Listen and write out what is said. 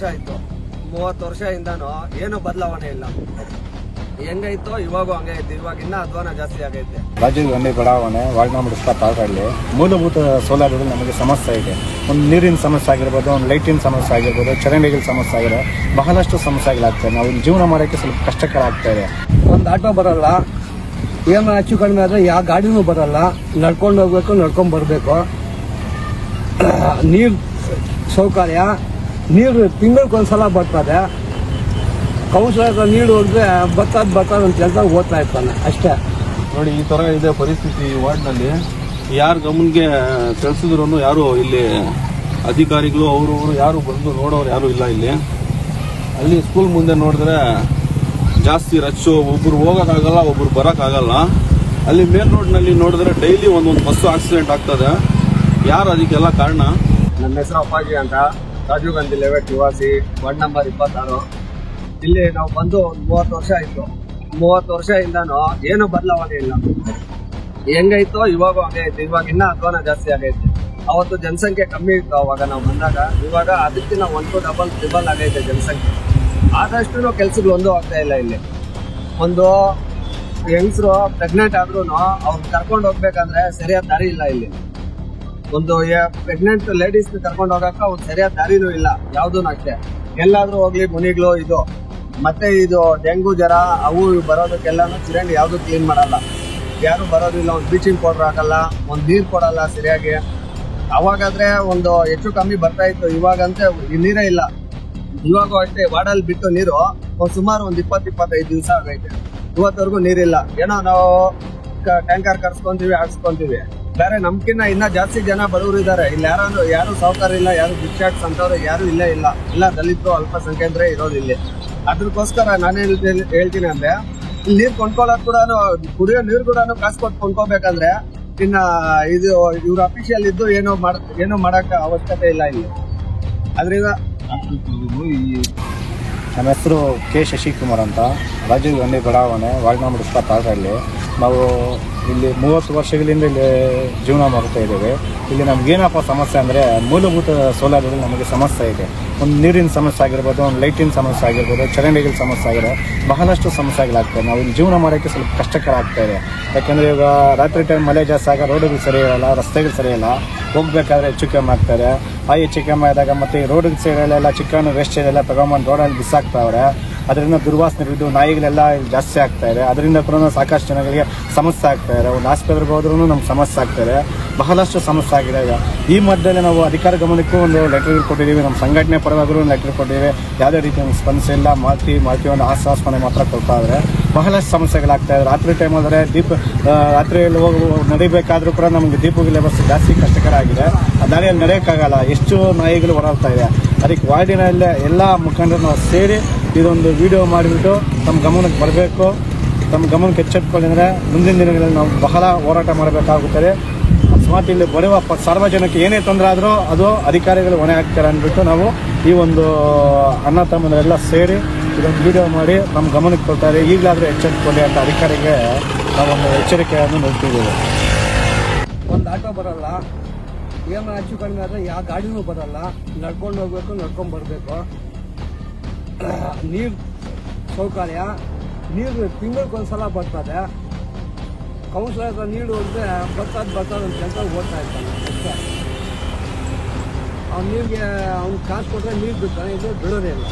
ವರ್ಷ ಆಯ್ತು. 30 ವರ್ಷದಿಂದಾನು ಏನು ಬದಲಾವಣೆ ಇಲ್ಲ. ಹೆಂಗೈತೋ ಇವಾಗೂ ಹಂಗೆ ಐತೆ. ಇವಾಗ ಇನ್ನ ಅಧ್ವಾನ ಜಾಸ್ತಿ ಆಗೈತೆ. ರಾಜೀವ್ ಗಾಂಧಿ ಬಡಾವಣೆ ವಾಲ್ನಾ ಮುಡಿಸ್ತಾ ಪಾರ್ಕಲ್ಲಿ ಮೂಲಭೂತ ಸೌಲಭ್ಯಗಳು ನಮಗೆ ಸಮಸ್ಯೆ ಇದೆ. ಒಂದು ನೀರಿನ ಸಮಸ್ಯೆ ಆಗಿರ್ಬೋದು, ಒಂದು ಲೈಟಿನ ಸಮಸ್ಯೆ ಆಗಿರ್ಬೋದು, ಚರಂಡಿಗಳ ಸಮಸ್ಯೆ ಆಗಿದೆ. ಬಹಳಷ್ಟು ಸಮಸ್ಯೆಗಳಾಗ್ತದೆ. ನಾವು ಇಲ್ಲಿ ಜೀವನ ಮಾಡೋಕ್ಕೆ ಸ್ವಲ್ಪ ಕಷ್ಟಕರ ಆಗ್ತಾ ಇದೆ. ಒಂದು ಆಟೋ ಬರಲ್ಲ, ಏನು ಹೆಚ್ಚು ಕಡಿಮೆ ಆದರೆ ಯಾವ ಗಾಡಿನೂ ಬರಲ್ಲ. ನಡ್ಕೊಂಡು ಹೋಗ್ಬೇಕು, ನಡ್ಕೊಂಡು ಬರಬೇಕು. ನೀರು ಸೌಕರ್ಯ, ನೀರು ತಿಂಗಳಿಗೊಂದ್ಸಲ ಬರ್ತದೆ. ಕೌನ್ಸಿಲರ್ ನೀರು ಹೋದ್ರೆ ಬರ್ತದೆ ಅಂತ ಹೇಳ್ತಾ ಓದ್ತಾ ಇರ್ತಾನೆ ಅಷ್ಟೇ. ನೋಡಿ, ಈ ತರ ಇದೆ ಪರಿಸ್ಥಿತಿ ವಾರ್ಡ್ನಲ್ಲಿ. ಯಾರ ಗಮನಿಗೆ ತಿಳಿಸಿದ್ರು ಯಾರು ಇಲ್ಲಿ ಅಧಿಕಾರಿಗಳು ಅವರು ಯಾರು ಬಂದು ನೋಡೋರು ಯಾರು ಇಲ್ಲ ಇಲ್ಲಿ. ಅಲ್ಲಿ ಸ್ಕೂಲ್ ಮುಂದೆ ನೋಡಿದ್ರೆ ಜಾಸ್ತಿ ರಚ್ಚು, ಒಬ್ರು ಹೋಗೋಕ್ಕಾಗಲ್ಲ, ಒಬ್ರು ಬರೋಕ್ಕಾಗಲ್ಲ. ಅಲ್ಲಿ ಮೇನ್ ರೋಡ್ನಲ್ಲಿ ನೋಡಿದ್ರೆ ಡೈಲಿ ಒಂದೊಂದು ಬಸ್ಸು ಆಕ್ಸಿಡೆಂಟ್ ಆಗ್ತದೆ. ಯಾರು ಅದಕ್ಕೆಲ್ಲ ಕಾರಣ? ನನ್ನ ಹೆಸರು ಅಪ್ಪಾಜಿ ಅಂತ, ರಾಜೀವ್ ಗಾಂಧಿ ಲೇಔಟ್ ನಿವಾಸಿ, ವಾರ್ಡ್ ನಂಬರ್ 26. ಇಲ್ಲಿ ನಾವು ಬಂದು 30 ವರ್ಷ ಆಯ್ತು. 30 ವರ್ಷದಿಂದಾನು ಏನು ಬದಲಾವಣೆ ಇಲ್ಲ. ಹೆಂಗೈತೋ ಇವಾಗೂ ಹಂಗೆ ಐತೆ. ಇವಾಗ ಇನ್ನ ಅಧ್ವಾನ ಜಾಸ್ತಿ ಆಗೈತೆ. ಅವತ್ತು ಜನಸಂಖ್ಯೆ ಕಮ್ಮಿ ಇತ್ತು ಅವಾಗ ನಾವು ಬಂದಾಗ. ಇವಾಗ ಅದಕ್ಕಿಂತ 1 ಡಬಲ್ ಟ್ರಿಬಲ್ ಆಗೈತೆ ಜನಸಂಖ್ಯೆ. ಆದಷ್ಟು ಕೆಲ್ಸಗಳು ಒಂದು ಆಗ್ತಾ ಇಲ್ಲ. ಇಲ್ಲಿ ಒಂದು ಹೆಂಗಸರು ಪ್ರೆಗ್ನೆಂಟ್ ಆದ್ರೂ ಅವ್ರು ಕರ್ಕೊಂಡು ಹೋಗ್ಬೇಕಂದ್ರೆ ಸರಿಯಾದ ದಾರಿ ಇಲ್ಲ. ಇಲ್ಲಿ ಒಂದು ಪ್ರೆಗ್ನೆಂಟ್ ಲೇಡೀಸ್ ಕರ್ಕೊಂಡು ಹೋಗಕ್ಕ ಒಂದು ಸರಿಯಾದ ದಾರಿನೂ ಇಲ್ಲ. ಯಾವ್ದೂ ಅಷ್ಟೇ. ಎಲ್ಲಾದ್ರೂ ಹೋಗ್ಲಿ ಮುನಿಗಳು ಇದು ಮತ್ತೆ ಇದು ಡೆಂಗು ಜ್ವರ ಅವು ಬರೋದಕ್ಕೆಲ್ಲಾನು ಚರಂಡಿ ಯಾವ್ದು ಕ್ಲೀನ್ ಮಾಡಲ್ಲ, ಯಾರು ಬರೋದಿಲ್ಲ. ಒಂದು ಬ್ಲೀಚಿಂಗ್ ಪೌಡರ್ ಹಾಕಲ್ಲ, ಒಂದು ನೀರ್ ಕೊಡಲ್ಲ ಸರಿಯಾಗಿ. ಅವಾಗಾದ್ರೆ ಒಂದು ಹೆಚ್ಚು ಕಮ್ಮಿ ಬರ್ತಾ ಇತ್ತು. ಇವಾಗಂತೆ ನೀರೇ ಇಲ್ಲ. ಇವಾಗೂ ಅಷ್ಟೇ ವಾರ್ಡಲ್ಲಿ ಬಿಟ್ಟು ನೀರು ಸುಮಾರು ಒಂದು 20-25 ದಿವಸ ಆಗೈತೆ. ಇವತ್ತವರೆಗೂ ನೀರಿಲ್ಲ. ಏನೋ ನಾವು ಟ್ಯಾಂಕರ್ ಕರ್ಸ್ಕೊಂತೀವಿ, ಹಾಕ್ಸ್ಕೊಂತೀವಿ. ಬೇರೆ ನಮ್ಕಿನ್ನ ಇನ್ನ ಜಾಸ್ತಿ ಜನ ಬಡವರು ಇದಾರೆ. ಇಲ್ಲಿ ಯಾರು ಸಾವುಕಾರ ಇಲ್ಲ, ಯಾರು ಭಿಕ್ಷಾಟ್ಸ್ ಅಂತವ್ರು ಯಾರು ಇಲ್ಲೇ ಇಲ್ಲ. ಇಲ್ಲ ದಲಿತರು, ಅಲ್ಪಸಂಖ್ಯಾತರೇ ಇರೋದು ಇಲ್ಲಿ. ಅದ್ರಗೋಸ್ಕರ ನಾನೇನ್ ಹೇಳ್ತೀನಿ ಅಂದ್ರೆ, ಇಲ್ಲಿ ನೀರ್ ಕೊಂಡ್ಕೊಳ್ಳೋದು ಕೂಡ, ಕುಡಿಯೋ ನೀರು ಕೂಡ ಕಾಸು ಕೊಟ್ಟು ಕೊಂಡ್ಕೋಬೇಕಂದ್ರೆ ಇನ್ನ ಇದು ಇವ್ರ ಅಫಿಷಿಯಲ್ ಇದ್ದು ಏನೋ ಮಾಡಕ್ ಅವಶ್ಯಕತೆ ಇಲ್ಲ ಇಲ್ಲಿ. ಅದ್ರಿಂದ ನಮ್ಮ ಹೆಸರು ಕೆ ಶಶಿಕುಮಾರ್ ಅಂತ, ರಾಜೀವ್ ಗಾಂಧಿ ಬಡಾವಣೆ ವಾಲ್ನಾ ಮುಡಿಸ್ತಾ ಪಾರ್ಕಲ್ಲಿ. ನಾವು ಇಲ್ಲಿ 30 ವರ್ಷಗಳಿಂದ ಇಲ್ಲಿ ಜೀವನ ಮಾಡ್ತಾ ಇದ್ದೇವೆ. ಇಲ್ಲಿ ನಮಗೇನಪ್ಪ ಸಮಸ್ಯೆ ಅಂದರೆ, ಮೂಲಭೂತ ಸೌಲಭ್ಯಗಳು ನಮಗೆ ಸಮಸ್ಯೆ ಇದೆ. ಒಂದು ನೀರಿನ ಸಮಸ್ಯೆ ಆಗಿರ್ಬೋದು, ಒಂದು ಲೈಟಿನ ಸಮಸ್ಯೆ ಆಗಿರ್ಬೋದು, ಚರಂಡಿಗಳ ಸಮಸ್ಯೆ ಆಗಿದೆ. ಬಹಳಷ್ಟು ಸಮಸ್ಯೆಗಳಾಗ್ತದೆ. ನಾವು ಇಲ್ಲಿ ಜೀವನ ಮಾಡೋಕ್ಕೆ ಸ್ವಲ್ಪ ಕಷ್ಟಕರ ಆಗ್ತಾ ಇದೆ. ಯಾಕೆಂದರೆ ಇವಾಗ ರಾತ್ರಿ ಟೈಮ್ ಮಳೆ ಜಾಸ್ತಿ ಆಗ ರೋಡುಗಳು ಸರಿ ಇರಲ್ಲ, ರಸ್ತೆಗಳು ಸರಿ ಇಲ್ಲ. ಹೋಗ್ಬೇಕಾದ್ರೆ ಹೆಚ್ಚು ಕಮ್ಮಿ ಆಗ್ತಾರೆ. ಆ ಹೆಚ್ಚು ಕಮ್ಮಿ ಆದಾಗ ಮತ್ತೆ ಈ ರೋಡಿಗೆ ಸೈಡಲ್ಲೆಲ್ಲ ಚಿಕನ್ ವೇಸ್ಟ್ ಎಲ್ಲ ತಗೊಂಬಂದು ರೋಡಲ್ಲಿ ಬಿಸಾಕ್ತಾವ್ರೆ. ಅದರಿಂದ ದುರ್ವಾಸನೆ ಬಿದ್ದು ನಾಯಿಗಳೆಲ್ಲ ಜಾಸ್ತಿ ಆಗ್ತಾ ಇದೆ. ಅದರಿಂದ ಕೂಡ ಸಾಕಷ್ಟು ಜನಗಳಿಗೆ ಸಮಸ್ಯೆ ಆಗ್ತಾ ಇದೆ. ಒಂದು ಆಸ್ಪತ್ರೆಗೆ ಹೋದ್ರೂ ನಮ್ಗೆ ಸಮಸ್ಯೆ ಆಗ್ತಾಯಿದೆ. ಬಹಳಷ್ಟು ಸಮಸ್ಯೆ ಆಗಿದೆ. ಈಗ ಈ ಮಧ್ಯದಲ್ಲಿ ನಾವು ಅಧಿಕಾರ ಗಮನಕ್ಕೂ ಒಂದು ಲೆಟರ್ ಕೊಟ್ಟಿದ್ದೀವಿ. ನಮ್ಮ ಸಂಘಟನೆ ಪರವಾಗೂ ಒಂದು ಲೆಟರ್ ಕೊಟ್ಟಿದ್ದೀವಿ. ಯಾವುದೇ ರೀತಿಯ ಸ್ಪಂದಿಸಿಲ್ಲ. ಮಾತಿ ಒಂದು ಆಶ್ವಾಸನೆ ಮಾತ್ರ ಕೊಡ್ತಾ ಇದ್ದಾರೆ. ಬಹಳಷ್ಟು ಸಮಸ್ಯೆಗಳಾಗ್ತಾ ಇದೆ. ರಾತ್ರಿ ಟೈಮ್ ಆದರೆ ರಾತ್ರಿಯಲ್ಲಿ ನಡಿಬೇಕಾದ್ರೂ ಕೂಡ ನಮಗೆ ದೀಪಗಳ ವ್ಯವಸ್ಥೆ ಜಾಸ್ತಿ ಕಷ್ಟಕರ ಆಗಿದೆ. ಆ ದಾರಿಯಲ್ಲಿ ನಡೆಯೋಕ್ಕಾಗಲ್ಲ. ಎಷ್ಟು ನಾಯಿಗಳು ಹೊರಡ್ತಾ ಇದೆ. ಅದಕ್ಕೆ ವಾರ್ಡಿನಲ್ಲೇ ಎಲ್ಲ ಮುಖಂಡರು ನಾವು ಸೇರಿ ಇದೊಂದು ವಿಡಿಯೋ ಮಾಡಿಬಿಟ್ಟು ತಮ್ಮ ಗಮನಕ್ಕೆ ಬರಬೇಕು. ತಮ್ಮ ಗಮನಕ್ಕೆ ಎಚ್ಚೆತ್ತುಕೊಂಡ್ರೆ ಮುಂದಿನ ದಿನಗಳಲ್ಲಿ ನಾವು ಬಹಳ ಹೋರಾಟ ಮಾಡಬೇಕಾಗುತ್ತದೆ. ಅಕಸ್ಮಾತ್ ಇಲ್ಲಿ ಬರುವ ಸಾರ್ವಜನಿಕ ಏನೇ ತೊಂದರೆ ಆದರೂ ಅದು ಅಧಿಕಾರಿಗಳು ಹೊಣೆ ಹಾಕ್ತಾರೆ ಅಂದ್ಬಿಟ್ಟು ನಾವು ಈ ಒಂದು ಅಣ್ಣ ತಮ್ಮಂದರೆಲ್ಲ ಸೇರಿ ಇದೊಂದು ವಿಡಿಯೋ ಮಾಡಿ ನಮ್ಮ ಗಮನಕ್ಕೆ ಕೊಡ್ತಾರೆ. ಈಗಲಾದರೂ ಎಚ್ಚೆತ್ತುಕೊಳ್ಳಿ ಅಂತ ಅಧಿಕಾರಿಗೆ ನಾವೊಂದು ಎಚ್ಚರಿಕೆಯನ್ನು ನೀಡ್ತಿದ್ದೀವಿ. ಒಂದು ಆಟೋ ಬರಲ್ಲ, ಏನು ಹೆಚ್ಚು ಕಡಿಮೆ ಆದರೆ ಯಾವ ಗಾಡಿನೂ ಬರಲ್ಲ. ನಡ್ಕೊಂಡು ಹೋಗ್ಬೇಕು, ನಡ್ಕೊಂಡು ಬರಬೇಕು. ನೀರು ಸೌಕರ್ಯ, ನೀರು ತಿಂಗಳಿಗೊಂದ್ಸಲ ಬರ್ತದೆ. ಕೌನ್ಸಿಲರ್ ನೀರು ಹೋದ್ರೆ ಬರ್ತದೆ ಅಂತ ಹೇಳ್ತಾ ಓದ್ತಾ ಇರ್ತಾನೆ ಅಷ್ಟೇ. ಅವ್ನು ನೀರಿಗೆ ಅವ್ನು ಕಾಸು ಕೊಟ್ಟರೆ ನೀರು ಬಿಡ್ತಾನೆ, ಇದು ಬಿಡೋದೇ ಇಲ್ಲ.